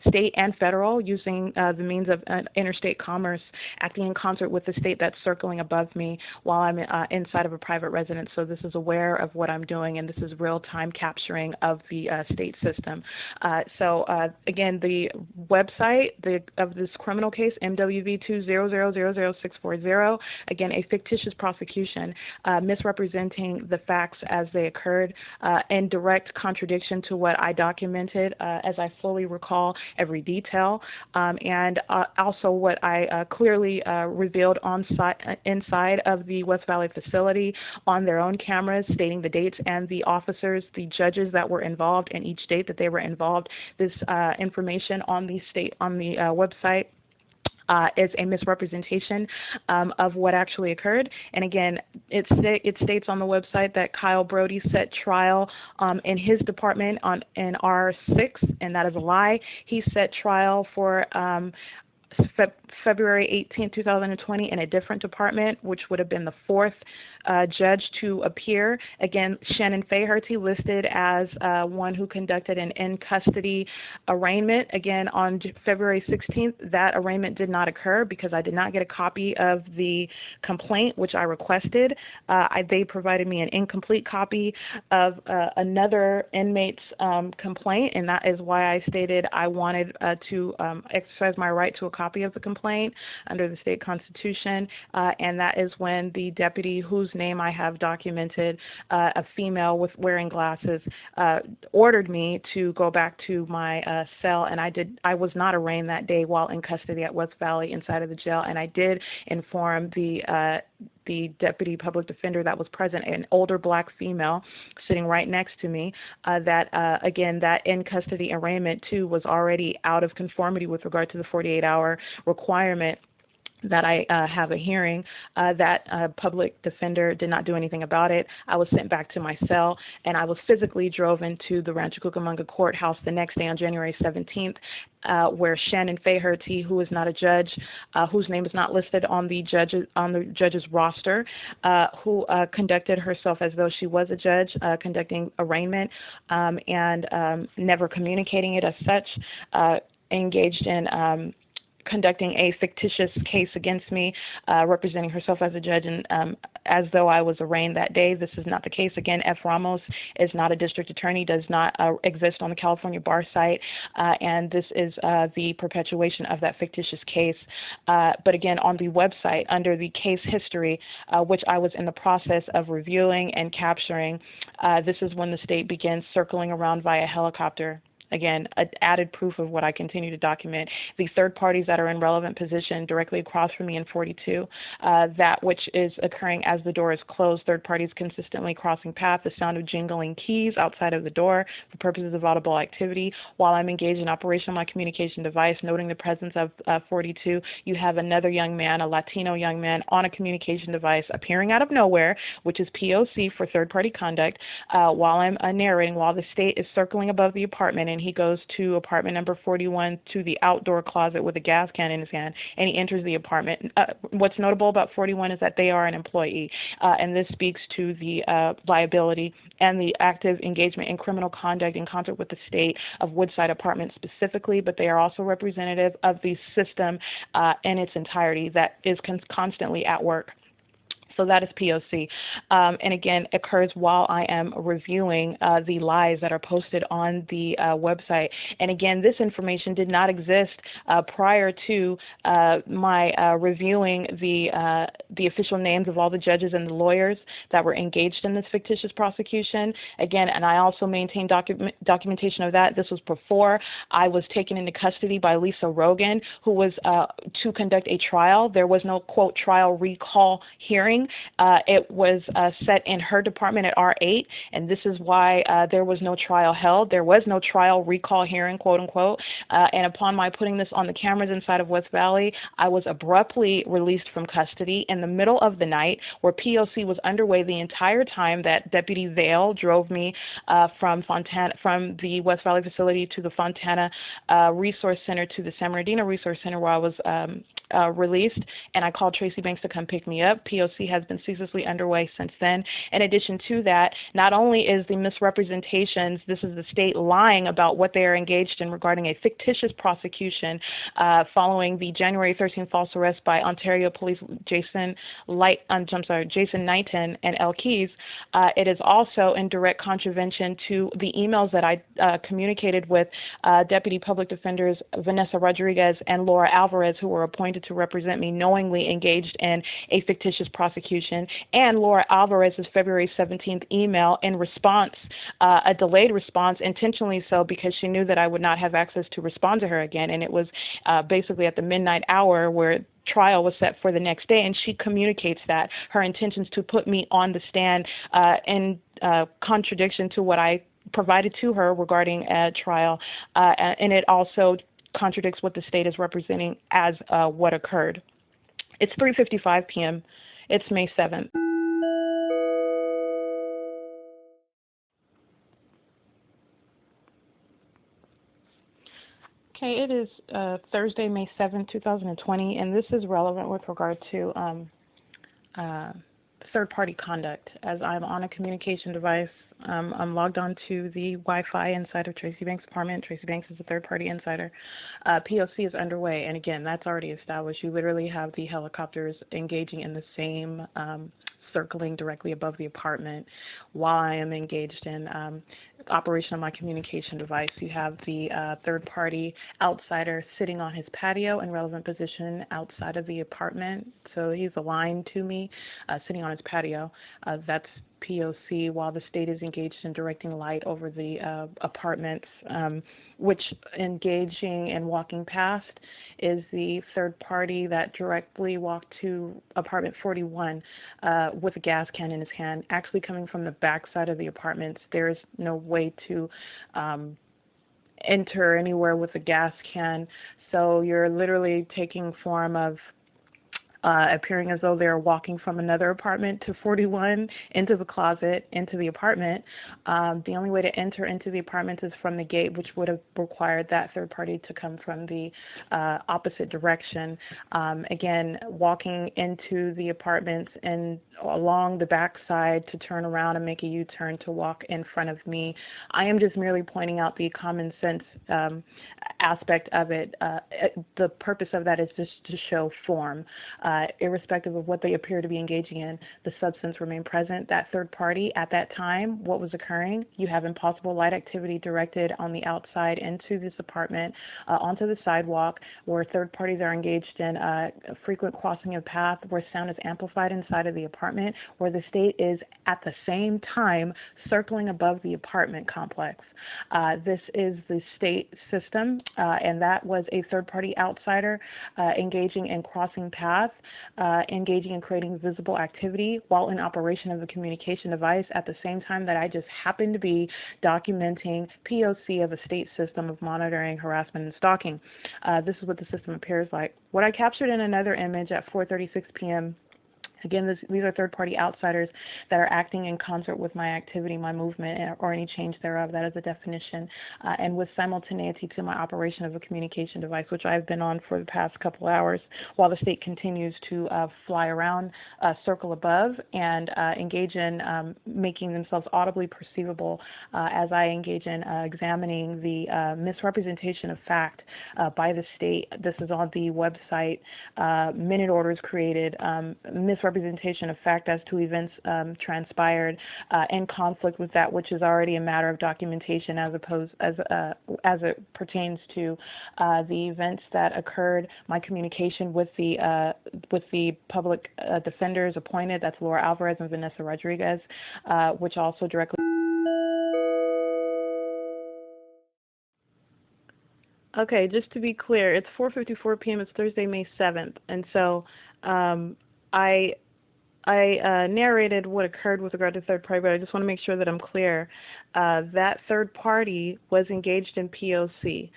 Speaker 1: state and federal, using the means of interstate commerce, acting in concert with the state that's circling above me while I'm inside of a private residence. So this is aware of what I'm doing, and this is real-time capturing of the state system. Again, the website of this criminal case, MWV 2000640, again, a fictitious prosecution, misrepresenting the facts as they occurred, in direct contradiction to what I documented, as I fully recall every detail, and also what I clearly revealed on site inside of the West Valley facility on their own cameras, stating the dates and the officers, the judges that were involved, and each date that they were involved. This information on the website is a misrepresentation of what actually occurred. And again, it states on the website that Kyle Brody set trial in his department in R6, and that is a lie. He set trial for February 18, 2020 in a different department, which would have been the fourth judge to appear. Again, Shannon Faherty listed as one who conducted an in-custody arraignment. Again, on February 16th, that arraignment did not occur because I did not get a copy of the complaint, which I requested. They provided me an incomplete copy of another inmate's complaint, and that is why I stated I wanted to exercise my right to a copy of the complaint under the state constitution, and that is when the deputy whose name I have documented, a female with wearing glasses, ordered me to go back to my cell, and I was not arraigned that day while in custody at West Valley inside of the jail, and I did inform the deputy public defender that was present, an older black female sitting right next to me, that again, that in-custody arraignment too was already out of conformity with regard to the 48-hour requirement that I have a hearing. That public defender did not do anything about it. I was sent back to my cell, and I was physically drove into the Rancho Cucamonga courthouse the next day on January 17th, where Shannon Faherty, who is not a judge, whose name is not listed on the judge's roster, who conducted herself as though she was a judge, conducting arraignment and never communicating it as such, engaged in conducting a fictitious case against me, representing herself as a judge, and as though I was arraigned that day. This is not the case. Again, F. Ramos is not a district attorney, does not exist on the California bar site, and this is the perpetuation of that fictitious case. But again, on the website, under the case history, which I was in the process of reviewing and capturing, this is when the state begins circling around via helicopter. Again, added proof of what I continue to document. The third parties that are in relevant position directly across from me in 42, that which is occurring as the door is closed, third parties consistently crossing path, the sound of jingling keys outside of the door for purposes of audible activity. While I'm engaged in operation of my communication device, noting the presence of 42, you have another young man, a Latino young man, on a communication device appearing out of nowhere, which is P.O.C. for third-party conduct, while I'm narrating, while the state is circling above the apartment, and he goes to apartment number 41 to the outdoor closet with a gas can in his hand, and he enters the apartment. What's notable about 41 is that they are an employee, and this speaks to the liability and the active engagement in criminal conduct in concert with the state of Woodside Apartments specifically, but they are also representative of the system in its entirety that is constantly at work. So that is P.O.C. And again, occurs while I am reviewing the lies that are posted on the website. And again, this information did not exist prior to my reviewing the official names of all the judges and the lawyers that were engaged in this fictitious prosecution. Again, and I also maintain documentation of that. This was before I was taken into custody by Lisa Rogan, who was to conduct a trial. There was no, quote, trial recall hearing. It was set in her department at R8, and this is why there was no trial held. There was no trial recall hearing, quote unquote, and upon my putting this on the cameras inside of West Valley, I was abruptly released from custody in the middle of the night, where P.O.C. was underway the entire time that Deputy Vale drove me from the West Valley facility to the Fontana Resource Center to the San Bernardino Resource Center, where I was released, and I called Tracy Banks to come pick me up. P.O.C. has been ceaselessly underway since then. In addition to that, not only is the misrepresentations, this is the state lying about what they are engaged in regarding a fictitious prosecution following the January 13th false arrest by Ontario Police Jason Knighton and L. Keys, it is also in direct contravention to the emails that I communicated with Deputy Public Defenders Vanessa Rodriguez and Laura Alvarez, who were appointed to represent me, knowingly engaged in a fictitious prosecution, and Laura Alvarez's February 17th email in response, a delayed response, intentionally so because she knew that I would not have access to respond to her again, and it was basically at the midnight hour where trial was set for the next day, and she communicates that her intentions to put me on the stand in contradiction to what I provided to her regarding a trial, and it also contradicts what the state is representing as what occurred. It's 3:55 p.m. It's May 7th. Okay, it is Thursday, May 7th, 2020, and this is relevant with regard to third-party conduct. As I'm on a communication device, I'm logged on to the Wi-Fi inside of Tracy Banks' apartment. Tracy Banks is a third-party insider. P.O.C. is underway, and again, that's already established. You literally have the helicopters engaging in the same circling directly above the apartment while I am engaged in operation of my communication device. You have the third-party outsider sitting on his patio in relevant position outside of the apartment. So he's aligned to me, sitting on his patio. That's P.O.C. while the state is engaged in directing light over the apartments, which engaging and walking past is the third party that directly walked to apartment 41 with a gas can in his hand, actually coming from the back side of the apartments. There is no way to enter anywhere with a gas can, so you're literally taking form of appearing as though they're walking from another apartment to 41 into the closet, into the apartment. The only way to enter into the apartment is from the gate, which would have required that third party to come from the opposite direction. Again, walking into the apartments and along the back side to turn around and make a U-turn to walk in front of me. I am just merely pointing out the common sense aspect of it. The purpose of that is just to show form. Irrespective of what they appear to be engaging in, the substance remained present. That third party at that time, what was occurring? You have impossible light activity directed on the outside into this apartment, onto the sidewalk, where third parties are engaged in frequent crossing of path, where sound is amplified inside of the apartment, where the state is at the same time circling above the apartment complex. This is the state system, and that was a third-party outsider engaging in crossing paths, engaging in creating visible activity while in operation of a communication device at the same time that I just happened to be documenting P.O.C. of a state system of monitoring, harassment, and stalking. This is what the system appears like. What I captured in another image at 4:36 p.m. Again, these are third-party outsiders that are acting in concert with my activity, my movement, or any change thereof. That is a definition. And with simultaneity to my operation of a communication device, which I've been on for the past couple hours, while the state continues to fly around, circle above, and engage in making themselves audibly perceivable as I engage in examining the misrepresentation of fact by the state. This is on the website, minute orders created, misrepresentation of fact as to events transpired in conflict with that which is already a matter of documentation as it pertains to the events that occurred, my communication with the public defenders appointed, that's Laura Alvarez and Vanessa Rodriguez, which also directly. Okay, just to be clear, it's 4:54 p.m. It's Thursday, May 7th, and so I narrated what occurred with regard to third party, but I just want to make sure that I'm clear. That third party was engaged in P.O.C.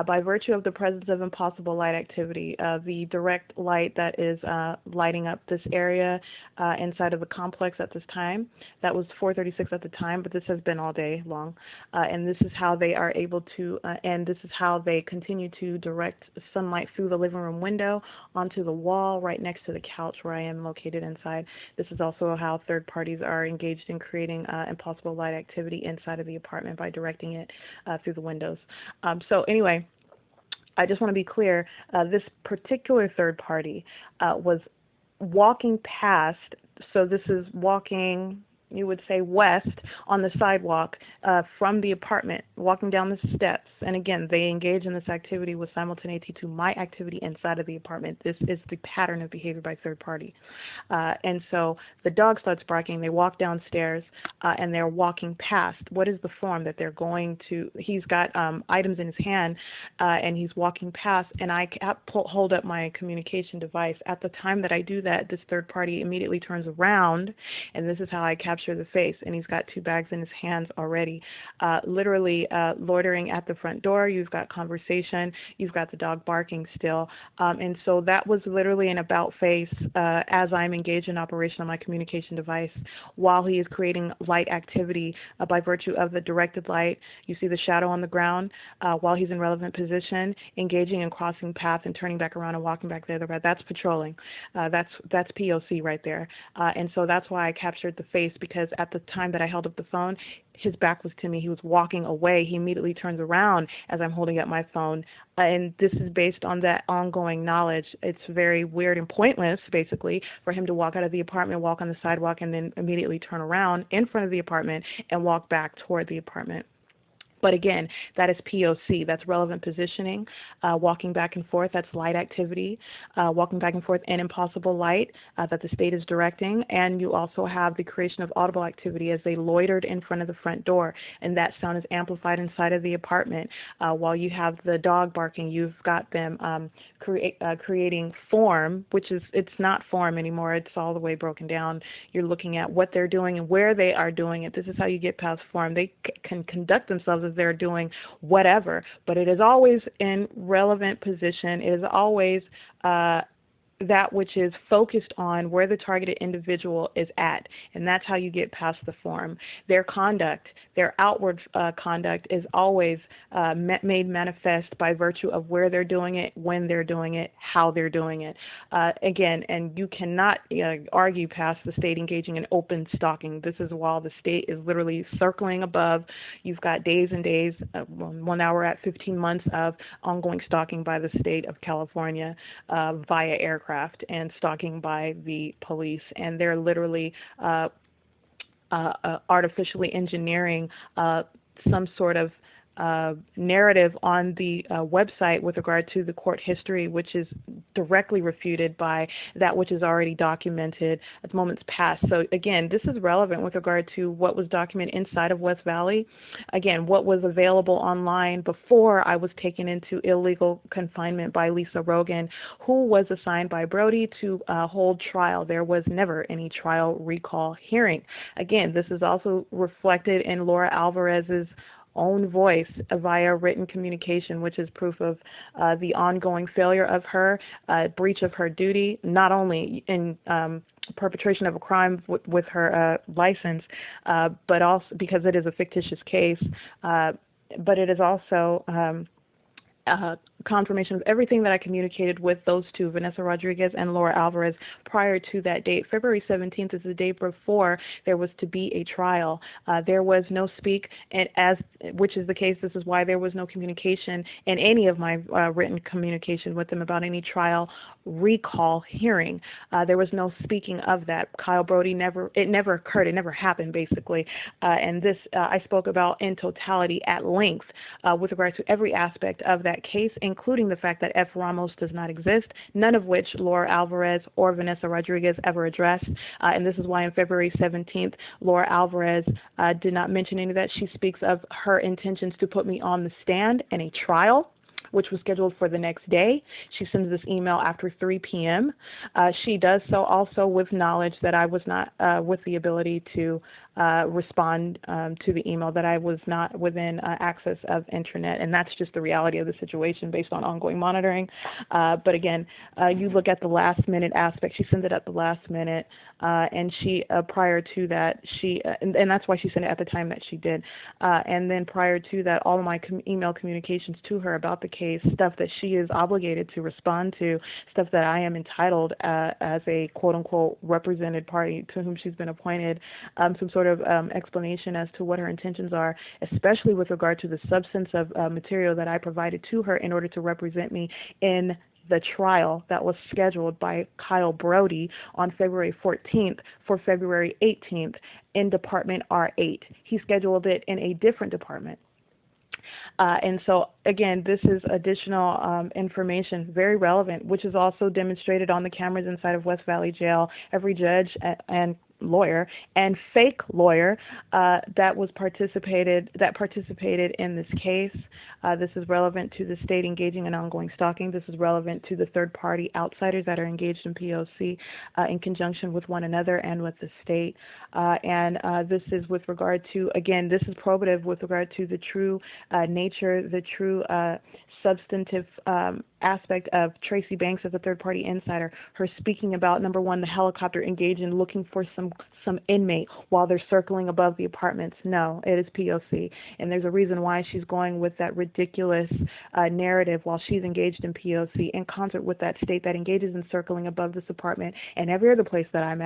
Speaker 1: By virtue of the presence of impossible light activity. The direct light that is lighting up this area inside of the complex at this time, that was 4:36 at the time, but this has been all day long. And this is how they are able to, and this is how they continue to direct sunlight through the living room window onto the wall right next to the couch where I am located inside. This is also how third parties are engaged in creating impossible light activity inside of the apartment by directing it through the windows. So anyway, I just want to be clear, this particular third party was walking past, so this is walking, you would say, west on the sidewalk from the apartment, walking down the steps. And again, they engage in this activity with simultaneity to my activity inside of the apartment. This is the pattern of behavior by third party. And so the dog starts barking. They walk downstairs, and they're walking past. What is the form that they're going to? He's got items in his hand, and he's walking past, and I hold up my communication device. At the time that I do that, this third party immediately turns around, and this is how I capture the face, and he's got two bags in his hands already, literally loitering at the front door. You've got conversation, you've got the dog barking still, and so that was literally an about face as I'm engaged in operation on my communication device while he is creating light activity by virtue of the directed light. You see the shadow on the ground while he's in relevant position, engaging in crossing path and turning back around and walking back the other way. That's patrolling. That's P.O.C. right there, and so that's why I captured the face, because at the time that I held up the phone, his back was to me. He was walking away. He immediately turns around as I'm holding up my phone. And this is based on that ongoing knowledge. It's very weird and pointless, basically, for him to walk out of the apartment, walk on the sidewalk, and then immediately turn around in front of the apartment and walk back toward the apartment. But again, that is P.O.C. That's relevant positioning, walking back and forth. That's light activity, walking back and forth in impossible light that the state is directing. And you also have the creation of audible activity as they loitered in front of the front door. And that sound is amplified inside of the apartment. While you have the dog barking, you've got them creating form, which is, it's not form anymore. It's all the way broken down. You're looking at what they're doing and where they are doing it. This is how you get past form. They can conduct themselves as they're doing whatever, but it is always in relevant position. It is always that which is focused on where the targeted individual is at, and that's how you get past the form. Their conduct, their outward conduct is always made manifest by virtue of where they're doing it, when they're doing it, how they're doing it. Again, and you cannot argue past the state engaging in open stalking. This is while the state is literally circling above. You've got days and days, well now we're at 15 months of ongoing stalking by the state of California via aircraft and stalking by the police, and they're literally artificially engineering some sort of narrative on the website with regard to the court history, which is directly refuted by that which is already documented at moments past. So again, this is relevant with regard to what was documented inside of West Valley. Again, what was available online before I was taken into illegal confinement by Lisa Rogan, who was assigned by Brody to hold trial. There was never any trial recall hearing. Again, this is also reflected in Laura Alvarez's own voice via written communication, which is proof of the ongoing failure of her, breach of her duty, not only in perpetration of a crime with her license, but also because it is a fictitious case, but it is also confirmation of everything that I communicated with those two, Vanessa Rodriguez and Laura Alvarez, prior to that date. February 17th is the day before there was to be a trial. There was no speak, and which is the case, this is why there was no communication in any of my written communication with them about any trial recall hearing. There was no speaking of that. Kyle Brody it never occurred. It never happened, basically. And this I spoke about in totality at length with regard to every aspect of that case, including the fact that F. Ramos does not exist, none of which Laura Alvarez or Vanessa Rodriguez ever addressed. And this is why on February 17th, Laura Alvarez did not mention any of that. She speaks of her intentions to put me on the stand in a trial, which was scheduled for the next day. She sends this email after 3 p.m. She does so also with knowledge that I was not with the ability to respond to the email, that I was not within access of internet, and that's just the reality of the situation based on ongoing monitoring. But again, you look at the last minute aspect. She sends it at the last minute, and she prior to that, and that's why she sent it at the time that she did. And then prior to that, all of my email communications to her about the case, stuff that she is obligated to respond to, stuff that I am entitled as a quote-unquote represented party to whom she's been appointed, some sort of explanation as to what her intentions are, especially with regard to the substance of material that I provided to her in order to represent me in the trial that was scheduled by Kyle Brody on February 14th for February 18th in Department R8. He scheduled it in a different department. And so, again, this is additional information, very relevant, which is also demonstrated on the cameras inside of West Valley Jail. Every judge and lawyer and fake lawyer that participated in this case. This is relevant to the state engaging in ongoing stalking. This is relevant to the third-party outsiders that are engaged in P.O.C. In conjunction with one another and with the state. And this is with regard to, again, this is probative with regard to the true nature, the true substantive aspect of TRACEE Banks as a third-party insider. Her speaking about, number one, the helicopter engaged in looking for some inmate while they're circling above the apartments. No, it is P.O.C. And there's a reason why she's going with that ridiculous narrative while she's engaged in P.O.C. in concert with that state that engages in circling above this apartment and every other place that I'm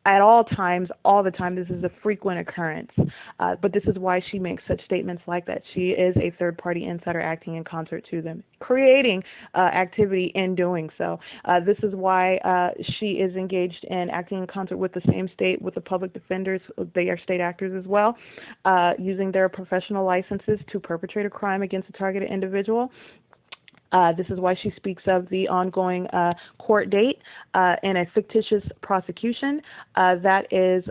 Speaker 1: at all times, all the time. This is a frequent occurrence. But this is why she makes such statements like that. She is a third-party insider acting in concert to them, creating activity in doing so. This is why she is engaged in acting in concert with the same state, with the public defenders. They are state actors as well, using their professional licenses to perpetrate a crime against a targeted individual. This is why she speaks of the ongoing court date and a fictitious prosecution. That is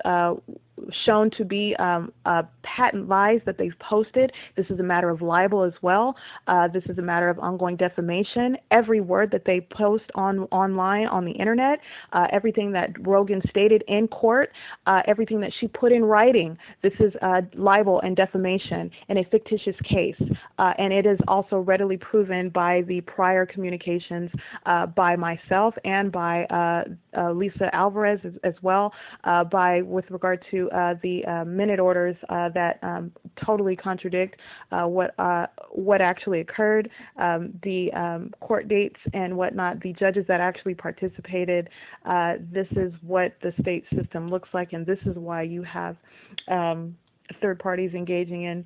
Speaker 1: shown to be patent lies that they've posted. This is a matter of libel as well. This is a matter of ongoing defamation. Every word that they post online on the internet, everything that Rogan stated in court, everything that she put in writing, this is libel and defamation in a fictitious case. And it is also readily proven by the prior communications by myself and by Lisa Alvarez as well, with regard to the minute orders that totally contradict what actually occurred, the court dates and whatnot, the judges that actually participated. This is what the state system looks like, and this is why you have third parties engaging in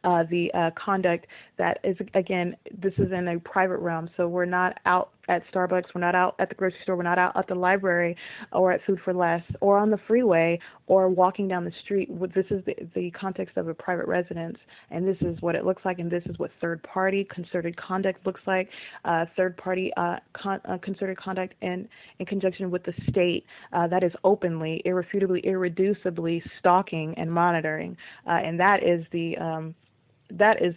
Speaker 1: the conduct that is, again, this is in a private realm. So we're not out at Starbucks, we're not out at the grocery store, we're not out at the library or at Food for Less or on the freeway or walking down the street. This is the context of a private residence, and this is what it looks like, and this is what third-party concerted conduct looks like. Third-party concerted conduct in conjunction with the state that is openly, irrefutably, irreducibly stalking and monitoring, and that is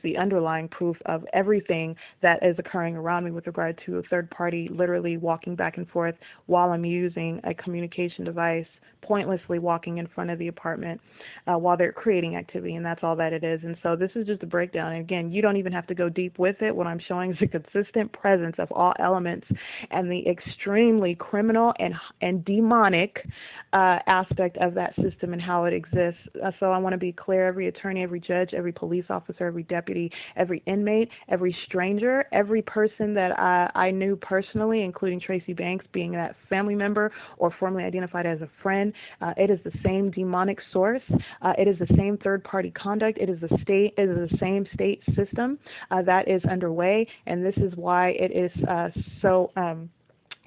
Speaker 1: the underlying proof of everything that is occurring around me with regard to a third party literally walking back and forth while I'm using a communication device, pointlessly walking in front of the apartment while they're creating activity, and that's all that it is. And so this is just a breakdown. And again, you don't even have to go deep with it. What I'm showing is a consistent presence of all elements and the extremely criminal and demonic aspect of that system and how it exists. So I want to be clear, every attorney, every judge, every police officer, every deputy, every inmate, every stranger, every person that I knew personally, including TRACEE Banks being that family member or formerly identified as a friend, it is the same demonic source. It is the same third-party conduct. It is the same state system that is underway, and this is why it is so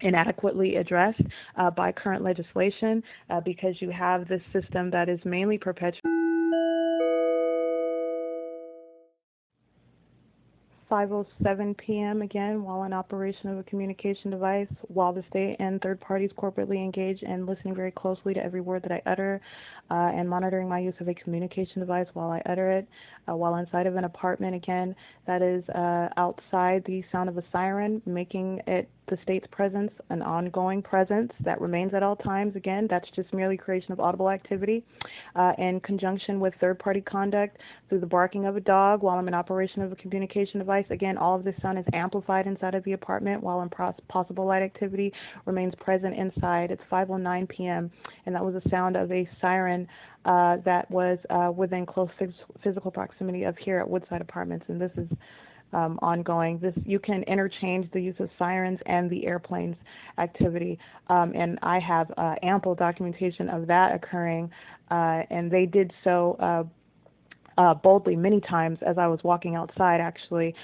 Speaker 1: inadequately addressed by current legislation, because you have this system that is mainly perpetuated. 5:07 p.m. again, while in operation of a communication device, while the state and third parties corporately engage in listening very closely to every word that I utter and monitoring my use of a communication device while I utter it, while inside of an apartment, again, that is outside the sound of a siren, making it the state's presence an ongoing presence that remains at all times. Again, that's just merely creation of audible activity in conjunction with third-party conduct through the barking of a dog while I'm in operation of a communication device. Again, all of this sound is amplified inside of the apartment while possible light activity remains present inside. It's 5:09 p.m. and that was the sound of a siren that was within close physical proximity of here at Woodside Apartments, and this is ongoing. You can interchange the use of sirens and the airplanes activity, and I have ample documentation of that occurring, and they did so boldly many times as I was walking outside, actually.